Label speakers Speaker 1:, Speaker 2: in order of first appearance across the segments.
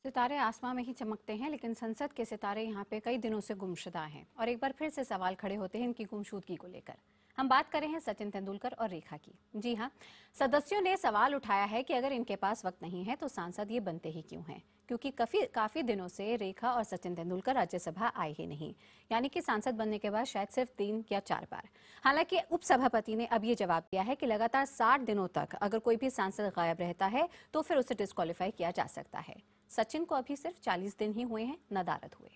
Speaker 1: सितारे आसमां में ही चमकते हैं, लेकिन संसद के सितारे यहाँ पे कई दिनों से गुमशुदा हैं और एक बार फिर से सवाल खड़े होते हैं इनकी गुमशुदगी को लेकर। हम बात कर रहे हैं सचिन तेंदुलकर और रेखा की। जी हाँ, सदस्यों ने सवाल उठाया है कि अगर इनके पास वक्त नहीं है तो सांसद ये बनते ही क्यों हैं, क्योंकि काफी दिनों से रेखा और सचिन तेंदुलकर राज्यसभा आए ही नहीं, यानी कि सांसद बनने के बाद शायद सिर्फ 3 या 4 बार। हालांकि उपसभापति ने अब ये जवाब दिया है कि लगातार 60 दिनों तक अगर कोई भी सांसद गायब रहता है तो फिर उसे डिस्क्वालीफाई किया जा सकता है। सचिन को अभी सिर्फ 40 दिन ही हुए हैं नदारद हुए।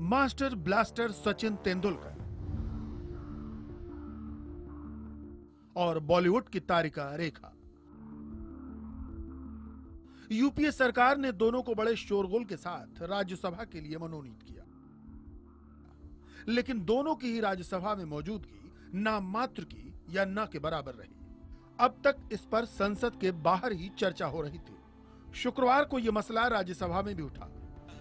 Speaker 2: मास्टर ब्लास्टर सचिन तेंदुलकर और बॉलीवुड की तारिका रेखा। यूपीए सरकार ने दोनों को बड़े शोरगुल के साथ राज्यसभा के लिए मनोनीत किया, लेकिन दोनों की ही राज्यसभा में मौजूदगी नाम मात्र की या न के बराबर रही। अब तक इस पर संसद के बाहर ही चर्चा हो रही थी। शुक्रवार को यह मसला राज्यसभा में भी उठा।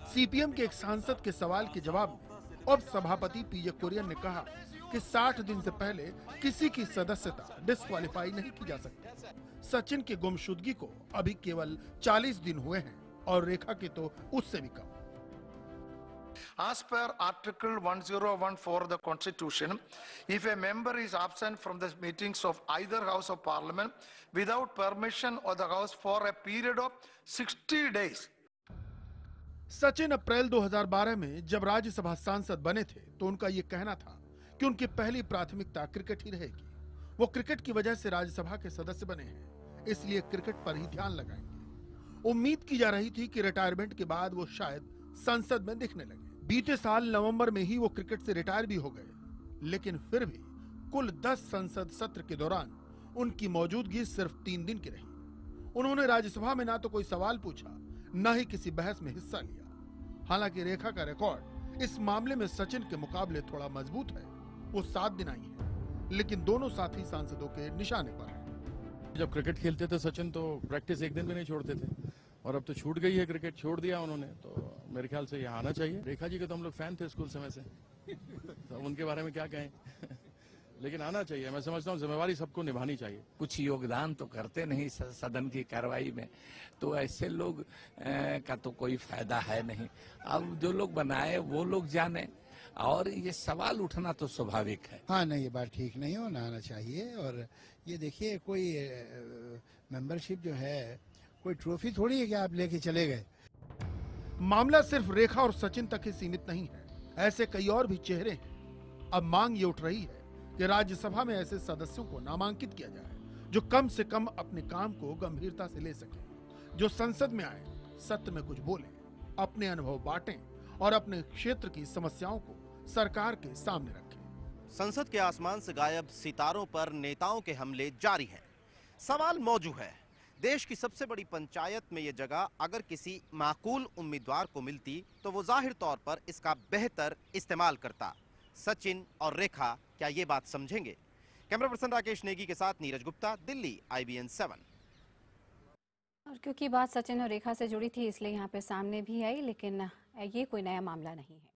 Speaker 2: सीपीएम के एक सांसद के सवाल के जवाब में उप सभापति पीजे कुरियन ने कहा कि 60 दिन से पहले किसी की सदस्यता डिस्क्वालीफाई नहीं की जा सकती। सचिन की गुमशुदगी को अभी केवल 40 दिन हुए हैं और रेखा के तो उससे भी कम।
Speaker 3: As per Article 1014 of the Constitution, if a member is absent from the meetings of either House of Parliament without permission of the House for a period of 60 days.
Speaker 2: Sachin अप्रैल 2012 में जब राज्यसभा सांसद बने थे तो उनका यह कहना था कि उनकी पहली प्राथमिकता क्रिकेट ही रहेगी। वो क्रिकेट की वजह से राज्यसभा के सदस्य बने हैं, इसलिए क्रिकेट पर ही ध्यान लगाएंगे। उम्मीद की जा रही थी कि रिटायरमेंट के बाद वो शायद संसद में दिखने लगे। बीते साल नवंबर में ही वो क्रिकेट से रिटायर भी हो गए, लेकिन फिर भी कुल 10 संसद सत्र के दौरान उनकी मौजूदगी सिर्फ 3 दिन की रही। उन्होंने राज्यसभा में ना तो कोई सवाल पूछा, न ही किसी बहस में हिस्सा लिया। हालांकि रेखा का रिकॉर्ड इस मामले में सचिन के मुकाबले थोड़ा मजबूत है। वो 7 दिन आई है, लेकिन दोनों साथी सांसदों के निशाने पर हैं।
Speaker 4: जब क्रिकेट खेलते थे सचिन तो प्रैक्टिस एक दिन भी नहीं छोड़ते थे, और अब तो छूट गई है, क्रिकेट छोड़ दिया उन्होंने, तो मेरे ख्याल से यहाँ आना चाहिए। रेखा जी के तो हम लोग फैन थे स्कूल समय से, तो उनके बारे में क्या कहें लेकिन आना चाहिए। मैं समझता हूँ जिम्मेवारी सबको निभानी चाहिए।
Speaker 5: कुछ योगदान तो करते नहीं सदन की कार्रवाई में, तो ऐसे लोग का तो कोई फायदा है नहीं। अब जो लोग बनाए वो लोग जाने, और ये सवाल उठना तो स्वाभाविक है।
Speaker 6: हाँ नहीं, ये बात ठीक नहीं हो, ना आना चाहिए। और ये देखिए, कोई मेंबरशिप जो है कोई ट्रॉफी थोड़ी है कि आप लेके चले गए।
Speaker 2: मामला सिर्फ रेखा और सचिन तक ही सीमित नहीं है, ऐसे कई और भी चेहरे हैं। अब मांग ये उठ रही है कि राज्यसभा में ऐसे सदस्यों को नामांकित किया जाए जो कम से कम अपने काम को गंभीरता से ले सके, जो संसद में आए, सत्र में कुछ बोले, अपने अनुभव बांटें और अपने क्षेत्र की समस्याओं को सरकार के सामने रखें।
Speaker 7: संसद के आसमान से गायब सितारों पर नेताओं के हमले जारी हैं। सवाल मौजूद है, देश की सबसे बड़ी पंचायत में यह जगह अगर किसी माकूल उम्मीदवार को मिलती तो वो जाहिर तौर पर इसका बेहतर इस्तेमाल करता। सचिन और रेखा क्या ये बात समझेंगे? कैमरा पर्सन राकेश नेगी के साथ नीरज गुप्ता, दिल्ली, IBN 7।
Speaker 1: और क्योंकि बात सचिन और रेखा से जुड़ी थी इसलिए यहाँ पे सामने भी आई, लेकिन ये कोई नया मामला नहीं है।